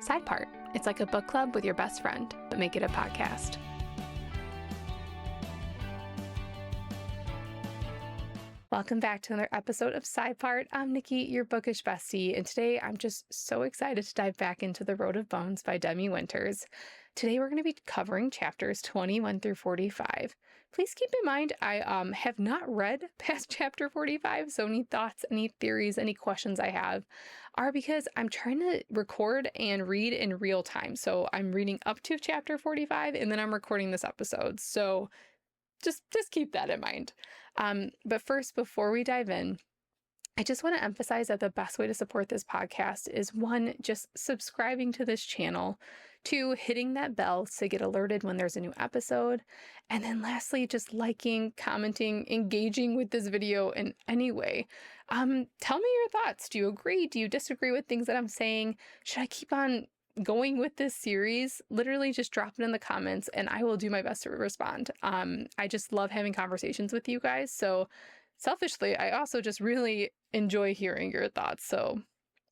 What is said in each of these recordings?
Side Part. It's like a book club with your best friend, but make it a podcast. Welcome back to another episode of Side Part. I'm Nikki, your bookish bestie, and today I'm just so excited to dive back into The Road of Bones by Demi Winters. Today we're going to be covering chapters 21 through 45. Please keep in mind I have not read past chapter 45, so any thoughts, any theories, any questions I have are because I'm trying to record and read in real time. So I'm reading up to chapter 45 and then I'm recording this episode. So just keep that in mind. But first, before we dive in, I just want to emphasize that the best way to support this podcast is 1, just subscribing to this channel, 2, hitting that bell to get alerted when there's a new episode, and then lastly, just liking, commenting, engaging with this video in any way. Tell me your thoughts. Do you agree? Do you disagree with things that I'm saying? Should I keep on going with this series? Literally just drop it in the comments and I will do my best to respond. I just love having conversations with you guys. So selfishly, I also just really enjoy hearing your thoughts. So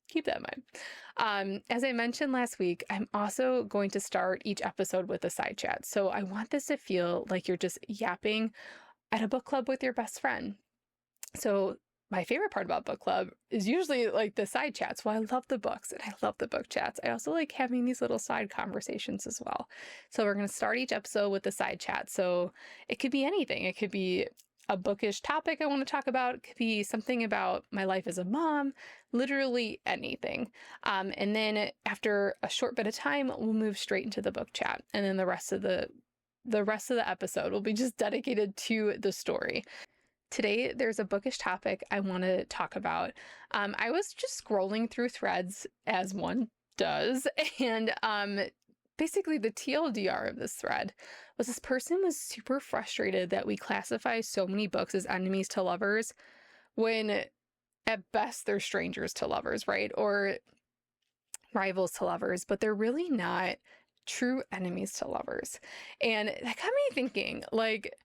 keep that in mind. As I mentioned last week, I'm also going to start each episode with a side chat. So I want this to feel like you're just yapping at a book club with your best friend. So my favorite part about book club is usually like the side chats. Well, I love the books and I love the book chats. I also like having these little side conversations as well. So we're going to start each episode with the side chat. So it could be anything. It could be a bookish topic I want to talk about. It could be something about my life as a mom, literally anything. And then after a short bit of time, we'll move straight into the book chat. And then the rest of the episode will be just dedicated to the story. Today, there's a bookish topic I want to talk about. I was just scrolling through threads, as one does, and basically the TLDR of this thread was this person was super frustrated that we classify so many books as enemies to lovers when at best they're strangers to lovers, right? Or rivals to lovers, but they're really not true enemies to lovers. And that got me thinking, like,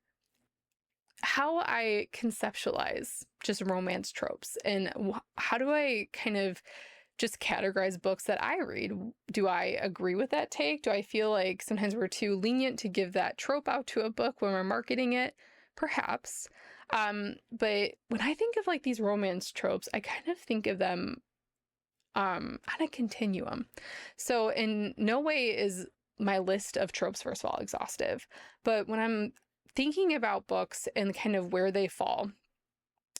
how I conceptualize just romance tropes and how do I kind of just categorize books that I read. Do I agree with that take? Do I feel like sometimes we're too lenient to give that trope out to a book when we're marketing it? Perhaps. But when I think of like these romance tropes, I kind of think of them on a continuum. So in no way is my list of tropes, first of all, exhaustive. But when I'm thinking about books and kind of where they fall,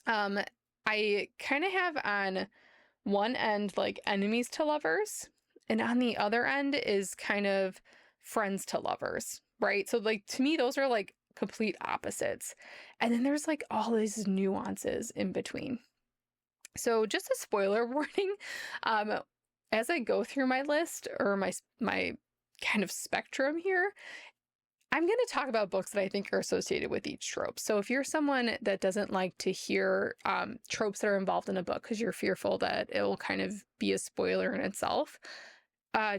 I kind of have on one end like enemies to lovers, and on the other end is kind of friends to lovers, right? So like to me, those are like complete opposites. And then there's like all these nuances in between. So just a spoiler warning, as I go through my list or my kind of spectrum here, I'm going to talk about books that I think are associated with each trope. So if you're someone that doesn't like to hear tropes that are involved in a book because you're fearful that it will kind of be a spoiler in itself,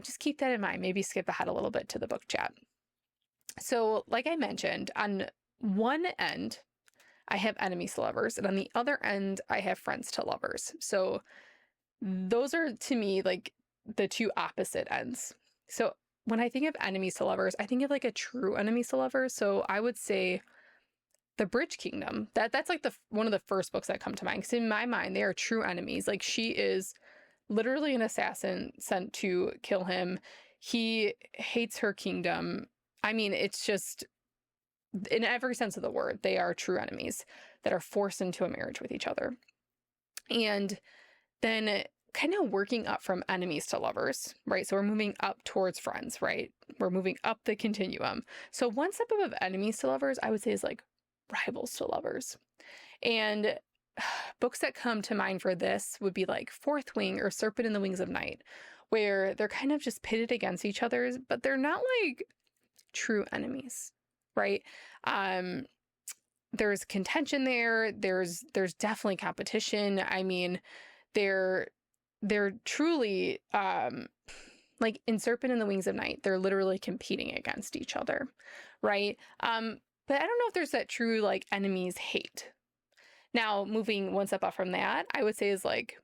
just keep that in mind. Maybe skip ahead a little bit to the book chat. So like I mentioned, on one end, I have enemies to lovers, and on the other end, I have friends to lovers. So those are, to me, like the two opposite ends. So when I think of enemies to lovers, I think of like a true enemies to lovers. So I would say The Bridge Kingdom. That's like one of the first books that come to mind. Because in my mind, they are true enemies. Like she is literally an assassin sent to kill him. He hates her kingdom. I mean, it's just, in every sense of the word, they are true enemies that are forced into a marriage with each other. And then kind of working up from enemies to lovers, right? So we're moving up towards friends, right? We're moving up the continuum. So one step above enemies to lovers, I would say, is like rivals to lovers. And books that come to mind for this would be like Fourth Wing or Serpent in the Wings of Night, where they're kind of just pitted against each other, but they're not like true enemies, right? There's contention there. There's definitely competition. I mean, they're truly, like in Serpent in the Wings of Night, they're literally competing against each other, right? But I don't know if there's that true like enemies hate. Now, moving one step up from that, I would say is like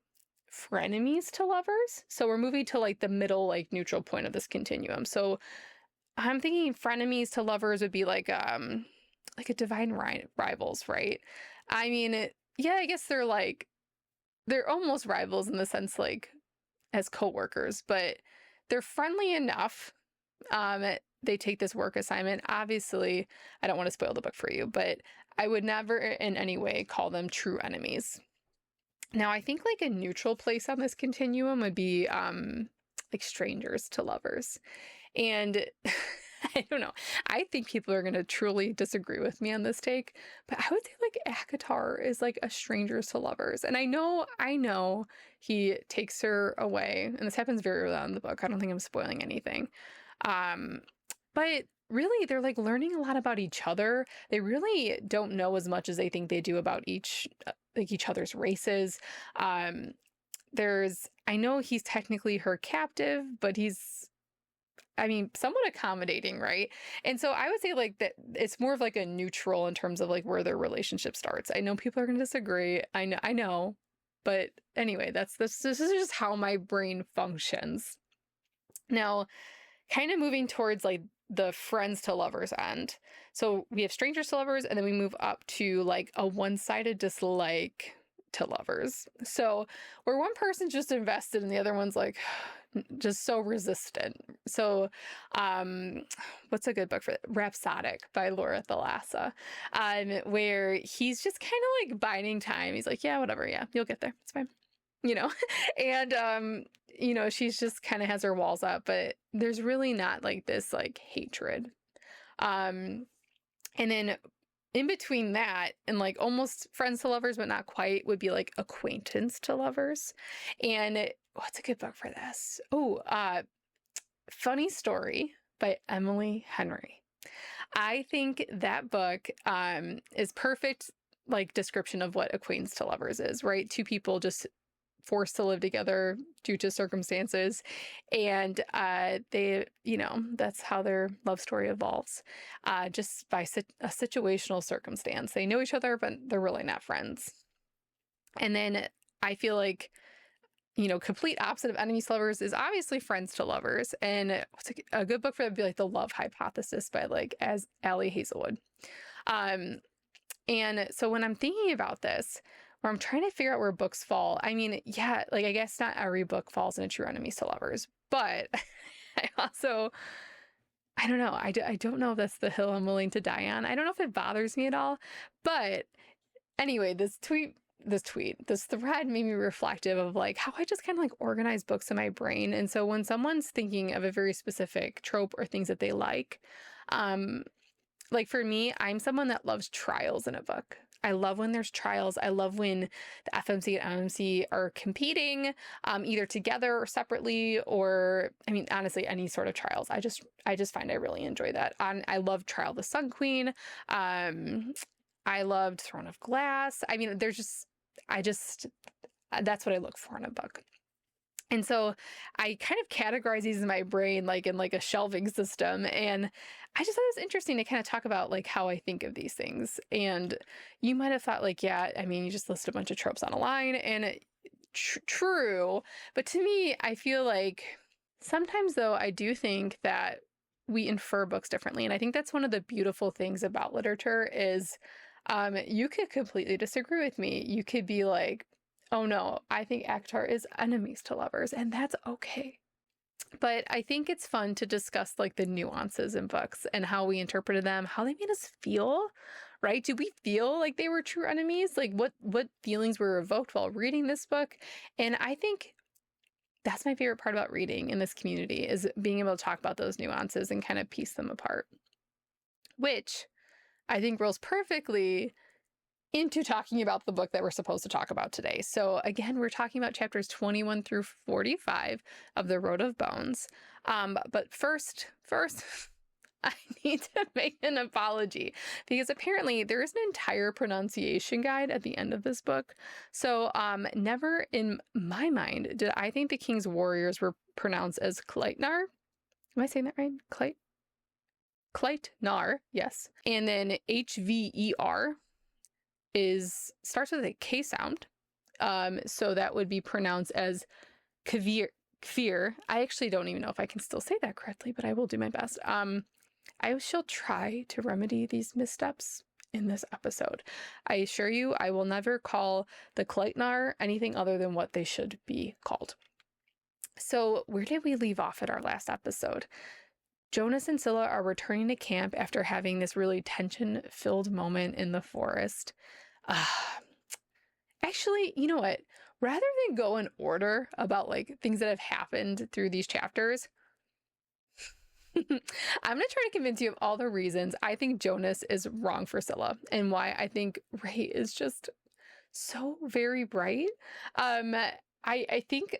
frenemies to lovers. So we're moving to like the middle, like neutral point of this continuum. So I'm thinking frenemies to lovers would be like a divine rivals, right? I mean, yeah, I guess they're almost rivals in the sense like as coworkers, but they're friendly enough. They take this work assignment. Obviously, I don't want to spoil the book for you, but I would never in any way call them true enemies. Now, I think like a neutral place on this continuum would be like strangers to lovers. And I don't know. I think people are going to truly disagree with me on this take, but I would say like ACOTAR is like a strangers to lovers. And I know he takes her away, and this happens very early on in the book. I don't think I'm spoiling anything. But really, they're like learning a lot about each other. They really don't know as much as they think they do about each other's races. I know he's technically her captive, but he's, I mean, somewhat accommodating, right? And so I would say like that it's more of like a neutral in terms of like where their relationship starts. I know people are going to disagree. I know. But anyway, this is just how my brain functions. Now, kind of moving towards like the friends to lovers end. So we have strangers to lovers, and then we move up to like a one-sided dislike to lovers. So where one person's just invested and the other one's like just so resistant. So what's a good book for that? Rhapsodic by Laura Thalassa, where he's just kind of like biding time. He's like, yeah, whatever, yeah, you'll get there, it's fine, and she's just kind of has her walls up, but there's really not like this like hatred. And then in between that and like almost friends to lovers, but not quite, would be like acquaintance to lovers. And what's a good book for this? Funny Story by Emily Henry. I think that book is perfect like description of what acquaintance to lovers is, right? Two people just forced to live together due to circumstances, and they, that's how their love story evolves, just by a situational circumstance. They know each other, but they're really not friends. And then I feel like, complete opposite of enemies to lovers is obviously friends to lovers. And what's a good book for that would be like The Love Hypothesis by like as Allie Hazelwood. And so when I'm thinking about this, where I'm trying to figure out where books fall, I mean, yeah, like I guess not every book falls into true enemies to lovers, but I don't know. I don't know if that's the hill I'm willing to die on. I don't know if it bothers me at all, but anyway, this thread made me reflective of like how I just kind of like organize books in my brain. And so when someone's thinking of a very specific trope or things that they like for me, I'm someone that loves trials in a book. I love when there's trials. I love when the FMC and MMC are competing, either together or separately, or, I mean, honestly, any sort of trials. I just find I really enjoy that. I love Trial of the Sun Queen. I loved Throne of Glass. I mean, that's what I look for in a book. And so I kind of categorize these in my brain, like in like a shelving system. And I just thought it was interesting to kind of talk about like how I think of these things. And you might have thought like, yeah, I mean, you just list a bunch of tropes on a line, and true. But to me, I feel like sometimes though, I do think that we infer books differently. And I think that's one of the beautiful things about literature is you could completely disagree with me. You could be like, oh no, I think ACOTAR is enemies to lovers, and that's okay. But I think it's fun to discuss like the nuances in books and how we interpreted them, how they made us feel, right? Do we feel like they were true enemies? Like what feelings were evoked while reading this book? And I think that's my favorite part about reading in this community, is being able to talk about those nuances and kind of piece them apart, which I think rolls perfectly into talking about the book that we're supposed to talk about today. So again, we're talking about chapters 21 through 45 of The Road of Bones. But first, I need to make an apology, because apparently there is an entire pronunciation guide at the end of this book. So never in my mind did I think the king's warriors were pronounced as Kleitnar. Am I saying that right? Kleitnar, yes. And then HVER starts with a K sound. So that would be pronounced as Kavir. Kfir. I actually don't even know if I can still say that correctly, but I will do my best. I shall try to remedy these missteps in this episode. I assure you, I will never call the Kleitnar anything other than what they should be called. So where did we leave off at our last episode? Jonas and Silla are returning to camp after having this really tension-filled moment in the forest. Actually, you know what? Rather than go in order about like things that have happened through these chapters, I'm going to try to convince you of all the reasons I think Jonas is wrong for Silla and why I think Ray is just so very bright. I think,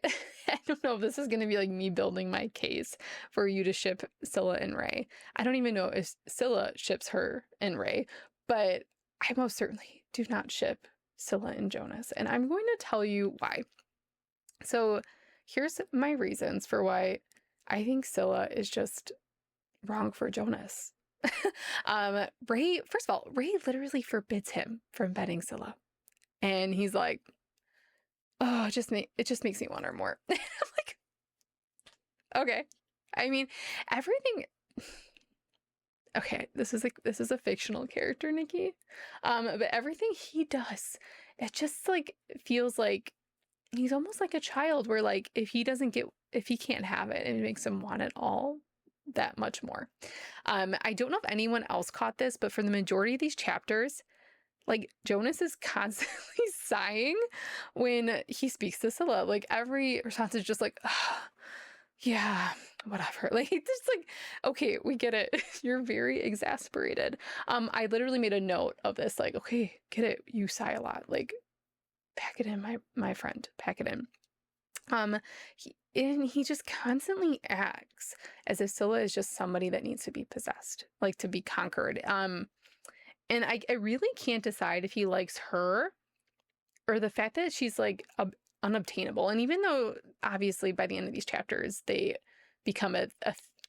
I don't know if this is going to be like me building my case for you to ship Silla and Ray. I don't even know if Silla ships her and Ray, but I most certainly do not ship Silla and Jonas, and I'm going to tell you why. So here's my reasons for why I think Silla is just wrong for Jonas. Ray, first of all, Ray literally forbids him from betting Silla, and he's like, oh, it just makes me want her more. I'm like, okay. I mean, everything. Okay, this is a fictional character, Nikki. But everything he does, it just like feels like he's almost like a child where like if he can't have it, it makes him want it all that much more. I don't know if anyone else caught this, but for the majority of these chapters, like Jonas is constantly sighing when he speaks to Silla. Like every response is just like, oh, yeah, whatever. Like it's just like, okay, we get it. You're very exasperated. I literally made a note of this, like, okay, get it. You sigh a lot. Like, pack it in, my friend. Pack it in. He just constantly acts as if Silla is just somebody that needs to be possessed, like to be conquered. And I really can't decide if he likes her or the fact that she's like unobtainable. And even though obviously by the end of these chapters they become a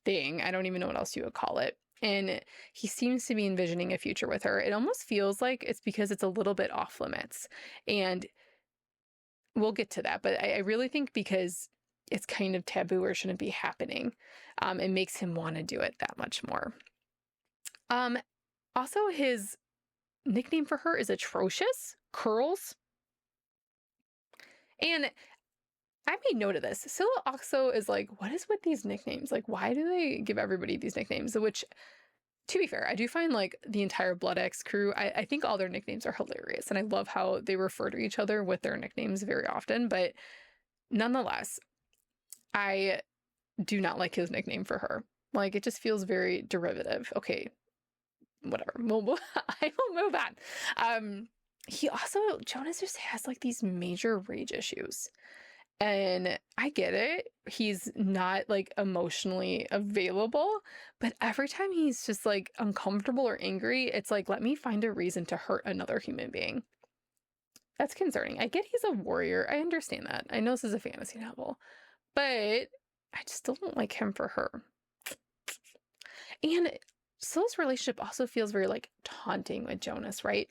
thing, I don't even know what else you would call it, and he seems to be envisioning a future with her, it almost feels like it's because it's a little bit off limits. And we'll get to that, but I really think because it's kind of taboo or shouldn't be happening, it makes him want to do it that much more. Also, his nickname for her is atrocious, Curls. And I made note of this. Silla also is like, what is with these nicknames? Like, why do they give everybody these nicknames? Which, to be fair, I do find like the entire Blood Axe crew, I think all their nicknames are hilarious. And I love how they refer to each other with their nicknames very often. But nonetheless, I do not like his nickname for her. Like, it just feels very derivative. Okay, whatever. I will move on. Jonas just has like these major rage issues. And I get it. He's not like emotionally available, but every time he's just like uncomfortable or angry, it's like, let me find a reason to hurt another human being. That's concerning. I get he's a warrior. I understand that. I know this is a fantasy novel, but I just still don't like him for her. And Silla's relationship also feels very like taunting with Jonas, right?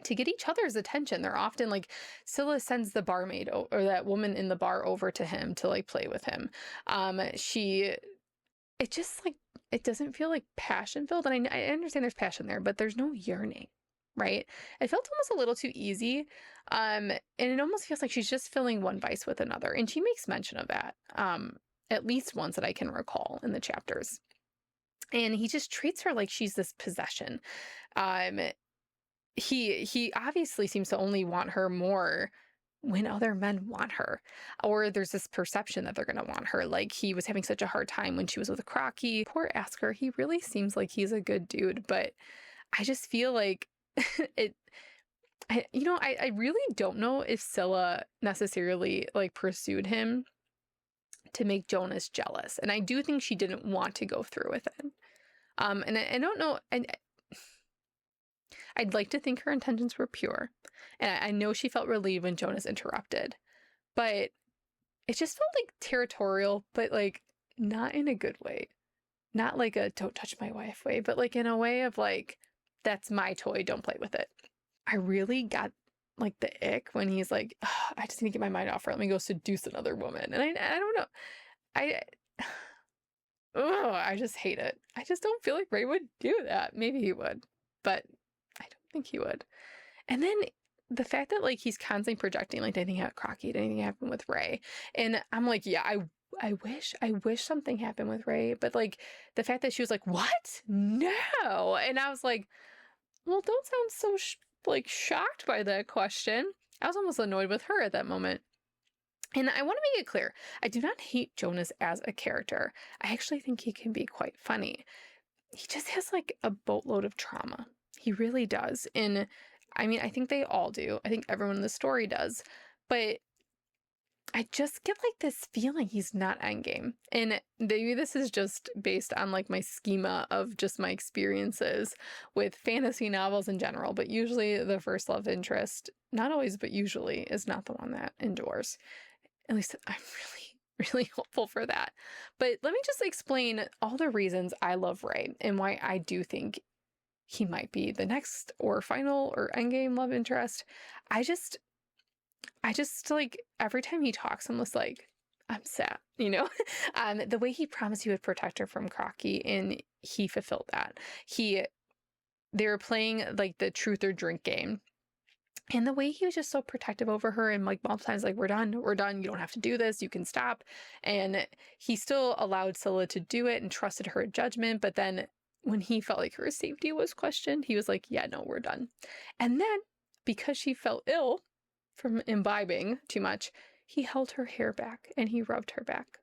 To get each other's attention, they're often like, Silla sends the barmaid or that woman in the bar over to him to like play with him. It just like, it doesn't feel like passion filled. And I understand there's passion there, but there's no yearning, right? It felt almost a little too easy. And it almost feels like she's just filling one vice with another. And she makes mention of that, at least once that I can recall in the chapters. And he just treats her like she's this possession. He obviously seems to only want her more when other men want her, or there's this perception that they're going to want her. Like he was having such a hard time when she was with Crocky. Poor Asker, he really seems like he's a good dude, but I just feel like I really don't know if Silla necessarily like pursued him to make Jonas jealous, and I do think she didn't want to go through with it. And I don't know. I'd like to think her intentions were pure. And I know she felt relieved when Jonas interrupted. But it just felt like territorial, but like not in a good way. Not like a don't touch my wife way, but like in a way of like, that's my toy, don't play with it. I really got like the ick when he's like, "Ugh, I just need to get my mind off her. Let me go seduce another woman." And I don't know. I I just hate it. I just don't feel like Ray would do that. Maybe he would, but I don't think he would. And then the fact that like he's constantly projecting like anything happened Crocky, anything happened with Ray. And I'm like, yeah, I wish something happened with Ray, but like the fact that she was like, "What? No." And I was like, well, don't sound so like shocked by that question. I was almost annoyed with her at that moment. And I want to make it clear, I do not hate Jonas as a character. I actually think he can be quite funny. He just has like a boatload of trauma. He really does. And I mean, I think they all do. I think everyone in the story does. But I just get like this feeling he's not endgame. And maybe this is just based on like my schema of just my experiences with fantasy novels in general. But usually the first love interest, not always, but usually, is not the one that endures. At least I'm really hopeful for that. But let me just explain all the reasons I love Ray and why I do think he might be the next or final or endgame love interest. I just like every time he talks, I'm just like, I'm sad, you know? The way he promised he would protect her from Crocky, and he fulfilled that. They were playing like the truth or drink game. And the way he was just so protective over her, and like multiple times, like, we're done, you don't have to do this, you can stop. And he still allowed Silla to do it and trusted her judgment. But then when he felt like her safety was questioned, he was like, yeah, no, we're done. And then because she felt ill from imbibing too much, he held her hair back and he rubbed her back.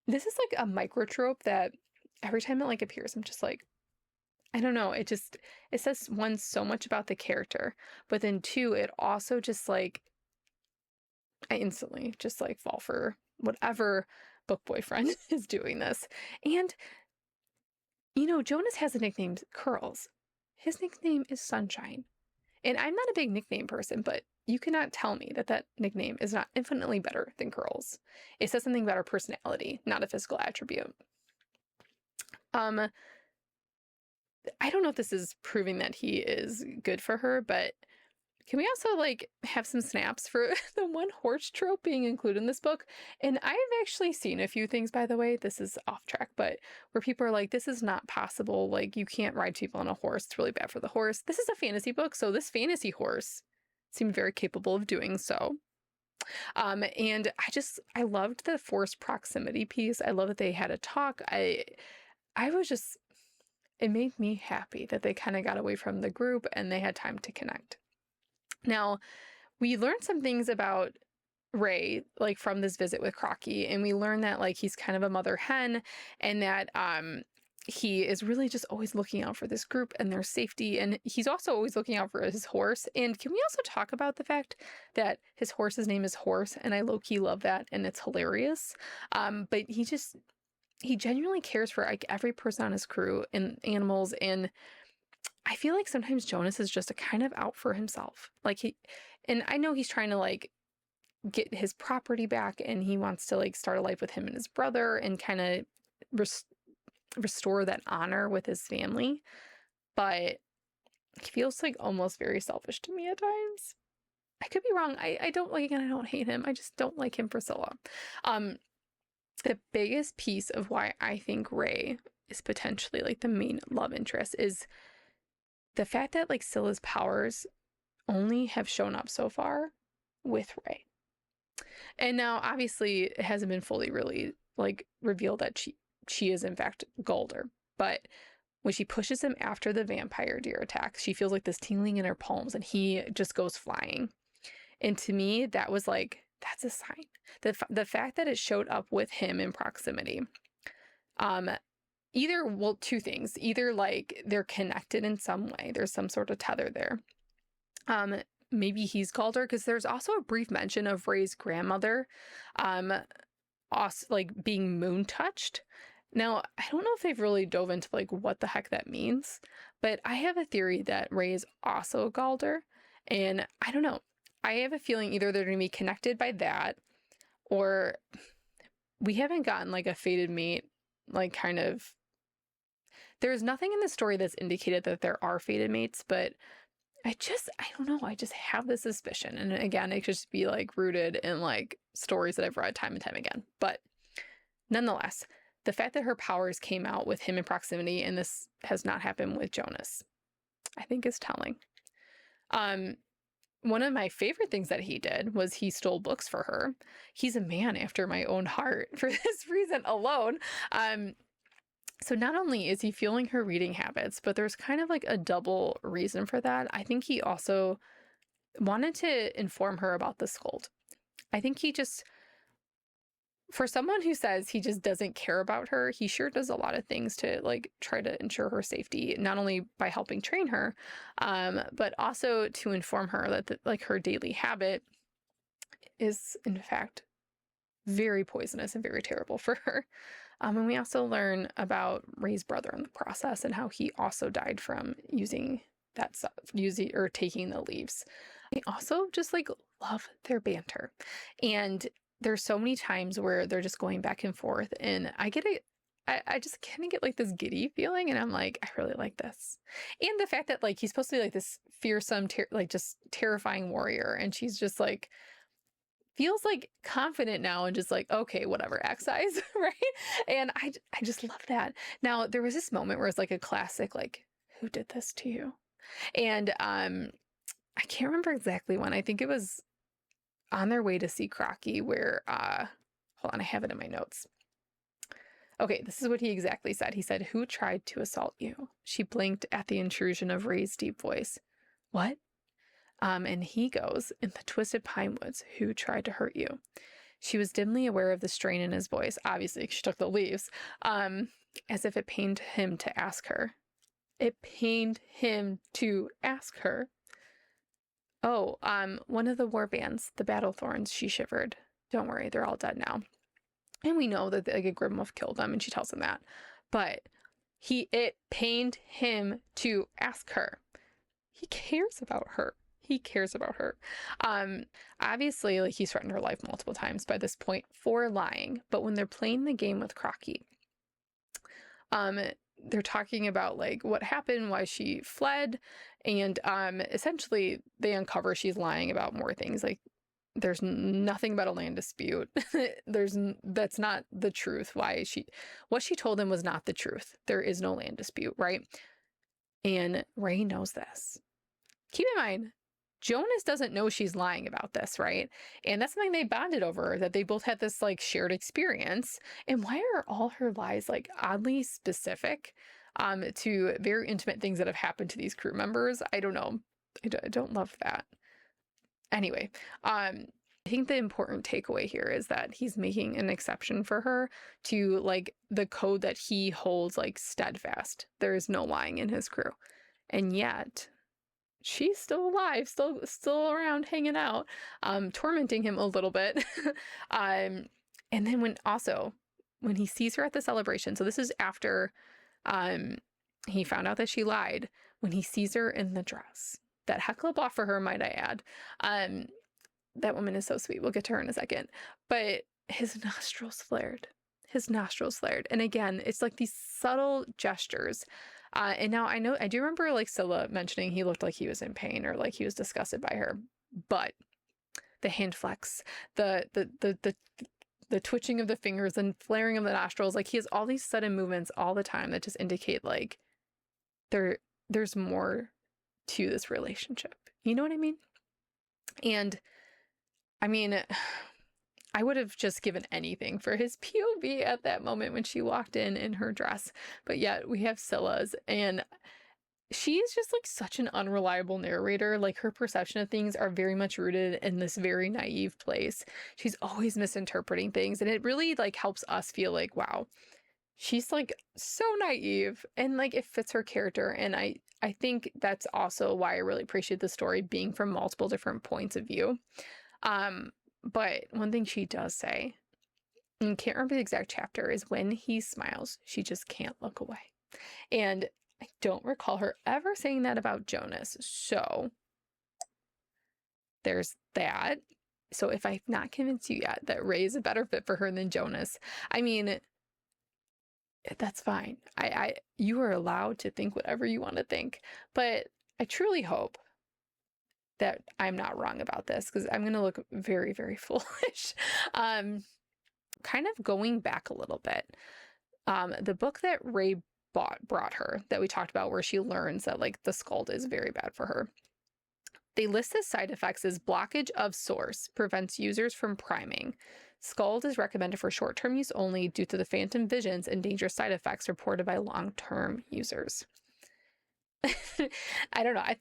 This is like a microtrope that every time it like appears, I'm just like, I don't know. It says, one, so much about the character, but then two, it also just like, I instantly just like fall for whatever book boyfriend is doing this. And, you know, Jonas has a nickname, Curls. His nickname is Sunshine. And I'm not a big nickname person, but you cannot tell me that that nickname is not infinitely better than Curls. It says something about her personality, not a physical attribute. I don't know if this is proving that he is good for her, but can we also like have some snaps for the one horse trope being included in this book? And I've actually seen a few things, by the way, this is off track, but where people are like, this is not possible. Like, you can't ride people on a horse. It's really bad for the horse. This is a fantasy book, so this fantasy horse seemed very capable of doing so. And I loved the forced proximity piece. I love that they had a talk. It made me happy that they kind of got away from the group and they had time to connect. Now, we learned some things about Ray, like from this visit with Crocky, and we learned that like he's kind of a mother hen, and that he is really just always looking out for this group and their safety, and he's also always looking out for his horse. And can we also talk about the fact that his horse's name is Horse, and I low-key love that, and it's hilarious. But he genuinely cares for like every person on his crew and animals, and I feel like sometimes Jonas is just a kind of out for himself. And I know he's trying to like get his property back, and he wants to like start a life with him and his brother and kind of restore that honor with his family. But he feels like almost very selfish to me at times. I could be wrong. I don't like, and I don't hate him. I just don't like him for Silla. The biggest piece of why I think Ray is potentially like the main love interest is the fact that like Silla's powers only have shown up so far with Ray. And now obviously it hasn't been fully really like revealed that she is in fact Galder. But when she pushes him after the vampire deer attack, she feels like this tingling in her palms and he just goes flying. And to me, that was like, that's a sign. The fact that it showed up with him in proximity. Two things. Either like they're connected in some way. There's some sort of tether there. Maybe he's called her, because there's also a brief mention of Ray's grandmother also like being moon touched. Now, I don't know if they've really dove into like what the heck that means, but I have a theory that Ray is also a Galder, and I don't know. I have a feeling either they're going to be connected by that, or we haven't gotten like a fated mate, like kind of. There's nothing in the story that's indicated that there are fated mates, but I don't know. I just have this suspicion. And again, it could just be like rooted in like stories that I've read time and time again. But nonetheless, the fact that her powers came out with him in proximity, and this has not happened with Jonas, I think is telling. One of my favorite things that he did was he stole books for her. He's a man after my own heart for this reason alone. So not only is he fueling her reading habits, but there's kind of like a double reason for that. I think he also wanted to inform her about the Skuld. I think he just, for someone who says he just doesn't care about her, he sure does a lot of things to like try to ensure her safety, not only by helping train her, but also to inform her that like her daily habit is in fact very poisonous and very terrible for her. And we also learn about Ray's brother in the process and how he also died from using that stuff, or taking the leaves. I also just like love their banter. And there's so many times where they're just going back and forth, and I get it. I just kind of get like this giddy feeling, and I'm like, I really like this. And the fact that like he's supposed to be like this fearsome, like just terrifying warrior, and she's just like, feels like confident now and just like, okay, whatever, X eyes, right? And I just love that. Now, there was this moment where it's like a classic, like, who did this to you? And I can't remember exactly when. I think it was on their way to see Crocky where, hold on, I have it in my notes. Okay, this is what he exactly said. He said, "Who tried to assault you?" She blinked at the intrusion of Ray's deep voice. What? And he goes, "In the twisted pine woods, who tried to hurt you?" She was dimly aware of the strain in his voice. Obviously, she took the leaves, as if it pained him to ask her. It pained him to ask her. Oh, one of the war bands, the Battlethorns, she shivered. Don't worry, they're all dead now. And we know that like, a Grimwolf killed them, and she tells him that. But it pained him to ask her. He cares about her. He cares about her. Obviously, like he's threatened her life multiple times by this point for lying. But when they're playing the game with Crocky, they're talking about like what happened, why she fled, and essentially they uncover she's lying about more things. Like there's nothing about a land dispute. That's not the truth. What she told him was not the truth. There is no land dispute, right? And Ray knows this. Keep in mind, Jonas doesn't know she's lying about this, right? And that's something they bonded over, that they both had this like shared experience. And why are all her lies like oddly specific to very intimate things that have happened to these crew members? I don't know. I don't love that. Anyway, I think the important takeaway here is that he's making an exception for her to like the code that he holds like steadfast. There is no lying in his crew. And yet she's still alive, still around hanging out, tormenting him a little bit. And then when he sees her at the celebration, so this is after he found out that she lied, when he sees her in the dress that Hecla bought for her, might I add. That woman is so sweet. We'll get to her in a second. But his nostrils flared. And again, it's like these subtle gestures. And now I do remember like Silla mentioning he looked like he was in pain or like he was disgusted by her. But the hand flex, the twitching of the fingers and flaring of the nostrils, like he has all these sudden movements all the time that just indicate like there's more to this relationship. You know what I mean? And I mean, I would have just given anything for his POV at that moment when she walked in her dress. But yet we have Silla's, and she is just like such an unreliable narrator. Like her perception of things are very much rooted in this very naive place. She's always misinterpreting things, and it really like helps us feel like, wow, she's like so naive, and like it fits her character. And I think that's also why I really appreciate the story being from multiple different points of view. But one thing she does say, and I can't remember the exact chapter, is when he smiles, she just can't look away. And I don't recall her ever saying that about Jonas. So there's that. So if I've not convinced you yet that Ray is a better fit for her than Jonas, I mean, that's fine. You are allowed to think whatever you want to think, but I truly hope that I'm not wrong about this, because I'm going to look very, very foolish. Kind of going back a little bit, the book that Ray brought her that we talked about, where she learns that like the scald is very bad for her, they list the side effects as blockage of source prevents users from priming. Scald is recommended for short-term use only due to the phantom visions and dangerous side effects reported by long-term users. I don't know. I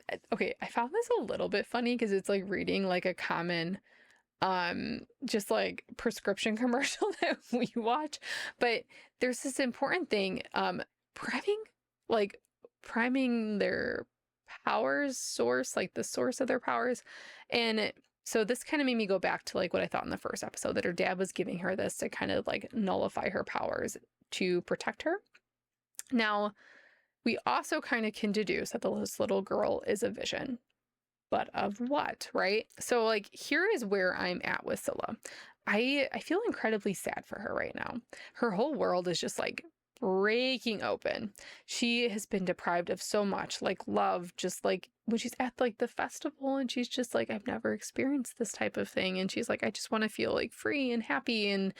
found this a little bit funny because it's like reading like a common just like prescription commercial that we watch. But there's this important thing, priming their powers source, like the source of their powers. And so this kind of made me go back to like what I thought in the first episode, that her dad was giving her this to kind of like nullify her powers to protect her. Now, we also kind of can deduce that this little girl is a vision. But of what, right? So like, here is where I'm at with Silla. I feel incredibly sad for her right now. Her whole world is just like breaking open. She has been deprived of so much, like love, just like when she's at like the festival and she's just like, I've never experienced this type of thing. And she's like, I just want to feel like free and happy. And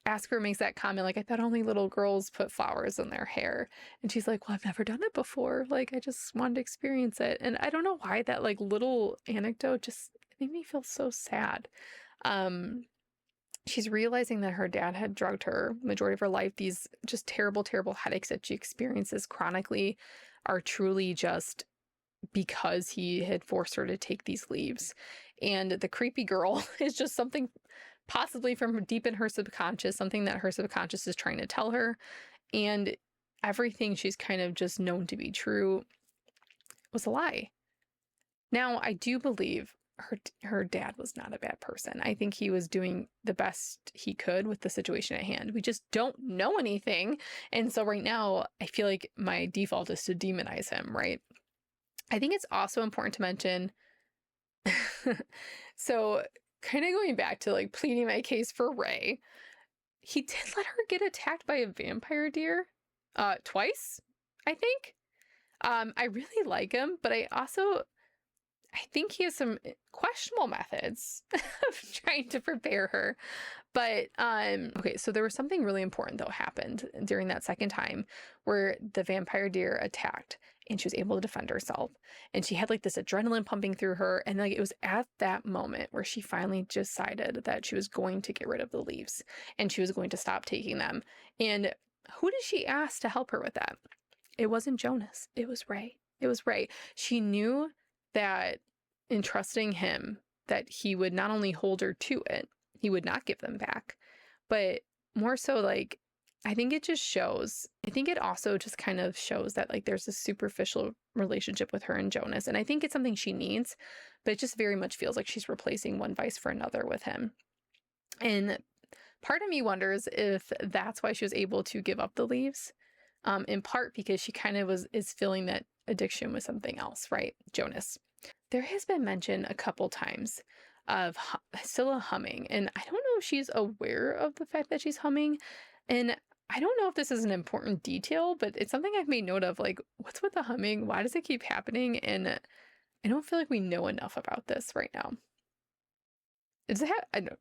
Asker makes that comment, like, I thought only little girls put flowers in their hair. And she's like, well, I've never done it before. Like, I just wanted to experience it. And I don't know why that like little anecdote just made me feel so sad. She's realizing that her dad had drugged her majority of her life. These just terrible, terrible headaches that she experiences chronically are truly just because he had forced her to take these leaves. And the creepy girl is just something possibly from deep in her subconscious, something that her subconscious is trying to tell her. And everything she's kind of just known to be true was a lie. Now, I do believe her dad was not a bad person. I think he was doing the best he could with the situation at hand. We just don't know anything. And so right now, I feel like my default is to demonize him, right? I think it's also important to mention, so kind of going back to like pleading my case for Ray, he did let her get attacked by a vampire deer twice, I think. I really like him, but I think he has some questionable methods of trying to prepare her. But okay, so there was something really important though happened during that second time where the vampire deer attacked and she was able to defend herself. And she had like this adrenaline pumping through her. And like it was at that moment where she finally decided that she was going to get rid of the leaves and she was going to stop taking them. And who did she ask to help her with that? It wasn't Jonas. It was Ray. It was Ray. She knew that in trusting him, that he would not only hold her to it, he would not give them back, but more so like, I think it also just kind of shows that like there's a superficial relationship with her and Jonas. And I think it's something she needs, but it just very much feels like she's replacing one vice for another with him. And part of me wonders if that's why she was able to give up the leaves, in part because she kind of is feeling that addiction with something else, right? Jonas. There has been mention a couple times of Silla humming, and I don't know if she's aware of the fact that she's humming, and I don't know if this is an important detail, but it's something I've made note of, like, what's with the humming? Why does it keep happening? And I don't feel like we know enough about this right now. I know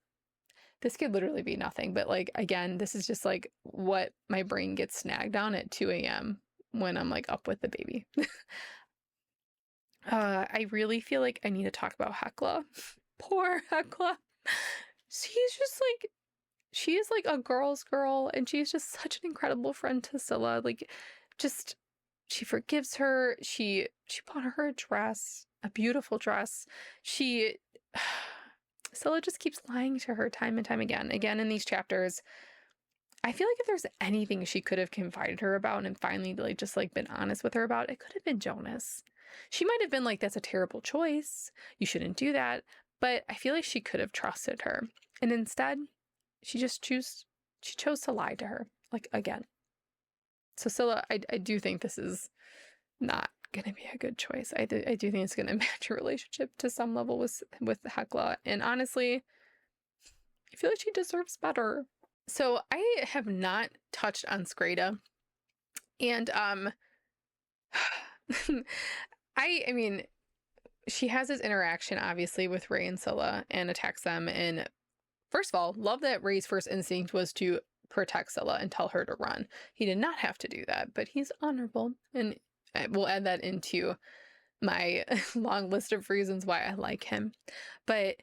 this could literally be nothing, but like, again, this is just like what my brain gets snagged on at 2 a.m. when I'm like up with the baby. I really feel like I need to talk about Hekla. Poor Hekla. She is like a girl's girl, and she's just such an incredible friend to Silla. Like, just, she forgives her. She bought her a dress, a beautiful dress. Silla just keeps lying to her time and time again. Again, in these chapters, I feel like if there's anything she could have confided her about and finally like just like been honest with her about, it could have been Jonas. She might have been like, that's a terrible choice. You shouldn't do that. But I feel like she could have trusted her. And instead, she chose to lie to her, like, again. So Silla, I do think this is not going to be a good choice. I do think it's going to match her relationship to some level with Hekla. And honestly, I feel like she deserves better. So I have not touched on Skreda. And I mean, she has this interaction, obviously, with Ray and Silla and attacks them. And first of all, love that Ray's first instinct was to protect Silla and tell her to run. He did not have to do that, but he's honorable. And we'll add that into my long list of reasons why I like him. But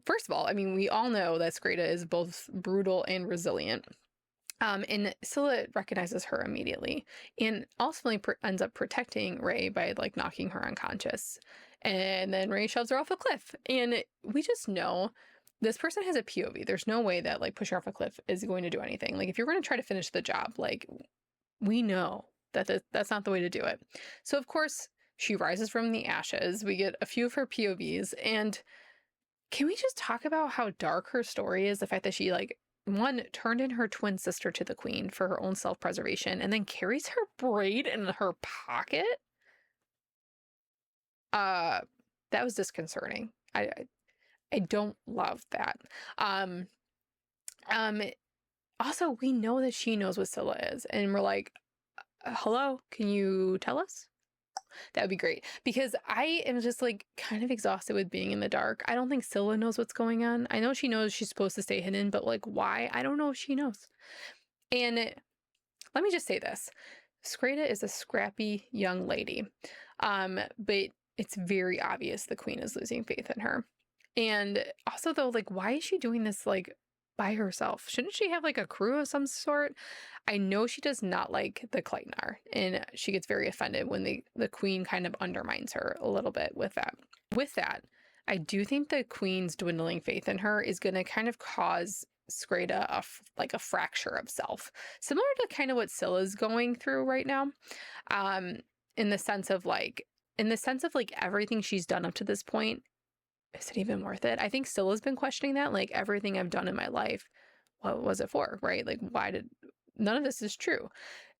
first of all, I mean, we all know that Skreda is both brutal and resilient. And Silla recognizes her immediately and ultimately ends up protecting Ray by like knocking her unconscious. And then Ray shoves her off a cliff. And we just know this person has a POV. There's no way that like pushing her off a cliff is going to do anything. Like if you're going to try to finish the job, like we know that that's not the way to do it. So of course she rises from the ashes. We get a few of her POVs. And can we just talk about how dark her story is? The fact that she like one turned in her twin sister to the queen for her own self-preservation and then carries her braid in her pocket. That was disconcerting. I don't love that. Also, we know that she knows what Silla is, and we're like, hello, can you tell us? That would be great, because I am just like kind of exhausted with being in the dark. I don't think Silla knows what's going on. I know she knows she's supposed to stay hidden, but like why? I don't know if she knows. And let me just say this. Skreda is a scrappy young lady. But it's very obvious the queen is losing faith in her. And also though, like, why is she doing this like by herself? Shouldn't she have like a crew of some sort? I know she does not like the Kleitnar, and she gets very offended when the queen kind of undermines her a little bit with that. With that, I do think the queen's dwindling faith in her is going to kind of cause Skreda like a fracture of self, similar to kind of what Silla's going through right now, in the sense of like everything she's done up to this point, is it even worth it? I think Scylla's been questioning that, like everything I've done in my life, what was it for, right? Like none of this is true.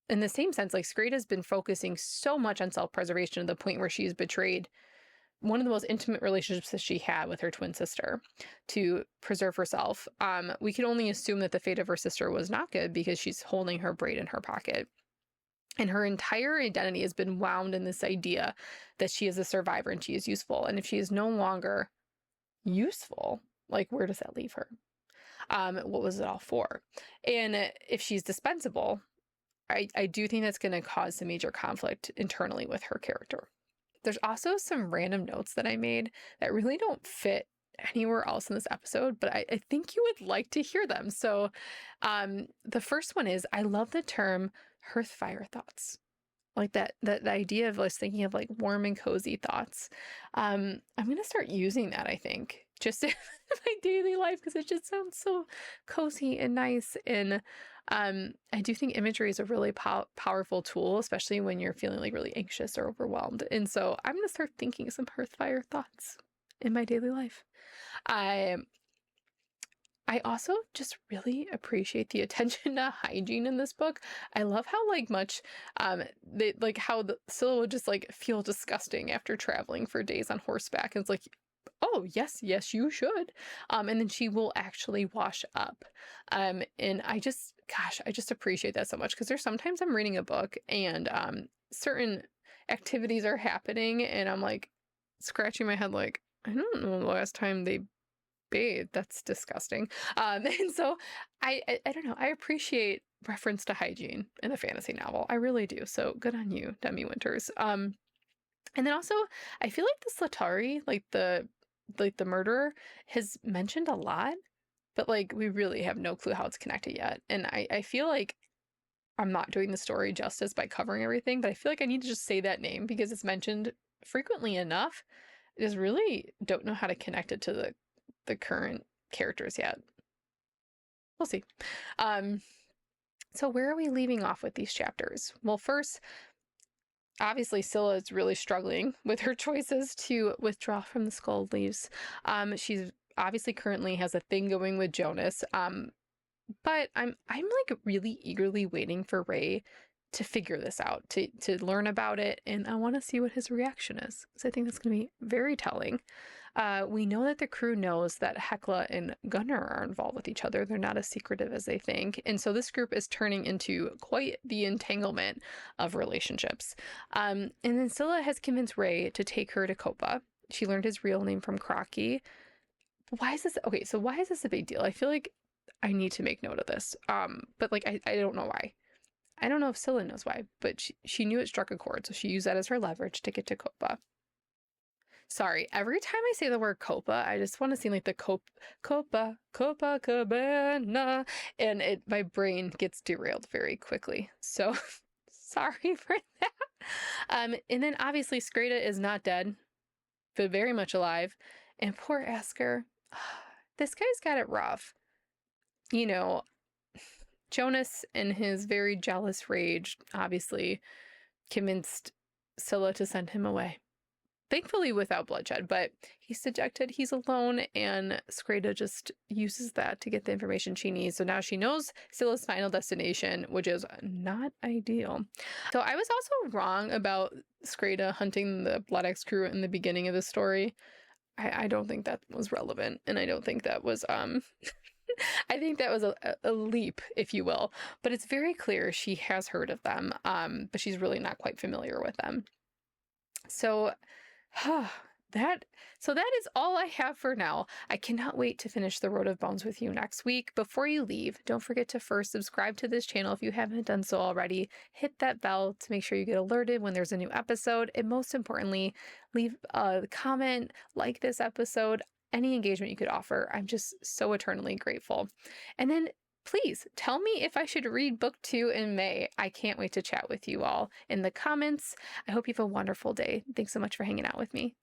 In the same sense, like Skreda's been focusing so much on self-preservation to the point where she's betrayed one of the most intimate relationships that she had with her twin sister to preserve herself. We can only assume that the fate of her sister was not good because she's holding her braid in her pocket. And her entire identity has been wound in this idea that she is a survivor and she is useful. And if she is no longer useful, like where does that leave her? What was it all for? And if she's dispensable, I do think that's going to cause some major conflict internally with her character. There's also some random notes that I made that really don't fit anywhere else in this episode, but I think you would like to hear them. So the first one is, I love the term hearth fire thoughts. Like that idea of us thinking of like warm and cozy thoughts. I'm going to start using that, I think, just in my daily life, because it just sounds so cozy and nice. And I do think imagery is a really powerful tool, especially when you're feeling like really anxious or overwhelmed. And so I'm going to start thinking some hearth fire thoughts in my daily life. I also just really appreciate the attention to hygiene in this book. I love how like much they like how Silla would just like feel disgusting after traveling for days on horseback. And it's like, oh yes, you should. And then she will actually wash up. And I just appreciate that so much, because there's sometimes I'm reading a book and certain activities are happening and I'm like scratching my head like, I don't know the last time they bathe. That's disgusting. And so I don't know. I appreciate reference to hygiene in a fantasy novel. I really do. So good on you, Demi Winters. And then also I feel like the Slatari, like the murderer, has mentioned a lot, but like we really have no clue how it's connected yet. And I feel like I'm not doing the story justice by covering everything, but I feel like I need to just say that name because it's mentioned frequently enough. I just really don't know how to connect it to the current characters yet. We'll see. So where are we leaving off with these chapters? Well, first, obviously Silla is really struggling with her choices to withdraw from the Skull Leaves. She's obviously currently has a thing going with Jonas. But I'm like really eagerly waiting for Ray to figure this out, to learn about it, and I want to see what his reaction is, because I think that's going to be very telling. We know that the crew knows that Hecla and Gunnar are involved with each other. They're not as secretive as they think. And so this group is turning into quite the entanglement of relationships. And then Scylla has convinced Ray to take her to Copa. She learned his real name from Crocky. Why is this? Okay, so why is this a big deal? I feel like I need to make note of this. But like I don't know why. I don't know if Scylla knows why, but she knew it struck a chord, so she used that as her leverage to get to Copa. Sorry, every time I say the word Copa, I just want to seem like the Copacabana, and my brain gets derailed very quickly. So sorry for that. And then obviously Skreda is not dead, but very much alive. And poor Asker, this guy's got it rough. You know, Jonas, in his very jealous rage, obviously convinced Scylla to send him away. Thankfully without bloodshed, but he's dejected, he's alone, and Skreda just uses that to get the information she needs. So now she knows Scylla's final destination, which is not ideal. So I was also wrong about Skreda hunting the Blood X crew in the beginning of the story. I don't think that was relevant, and I don't think that was I think that was a leap, if you will. But it's very clear she has heard of them, but she's really not quite familiar with them. So that is all I have for now. I cannot wait to finish the Road of Bones with you next week. Before you leave, don't forget to first subscribe to this channel if you haven't done so already. Hit that bell to make sure you get alerted when there's a new episode. And most importantly, leave a comment, like this episode, any engagement you could offer. I'm just so eternally grateful. And then please tell me if I should read book 2 in May. I can't wait to chat with you all in the comments. I hope you have a wonderful day. Thanks so much for hanging out with me.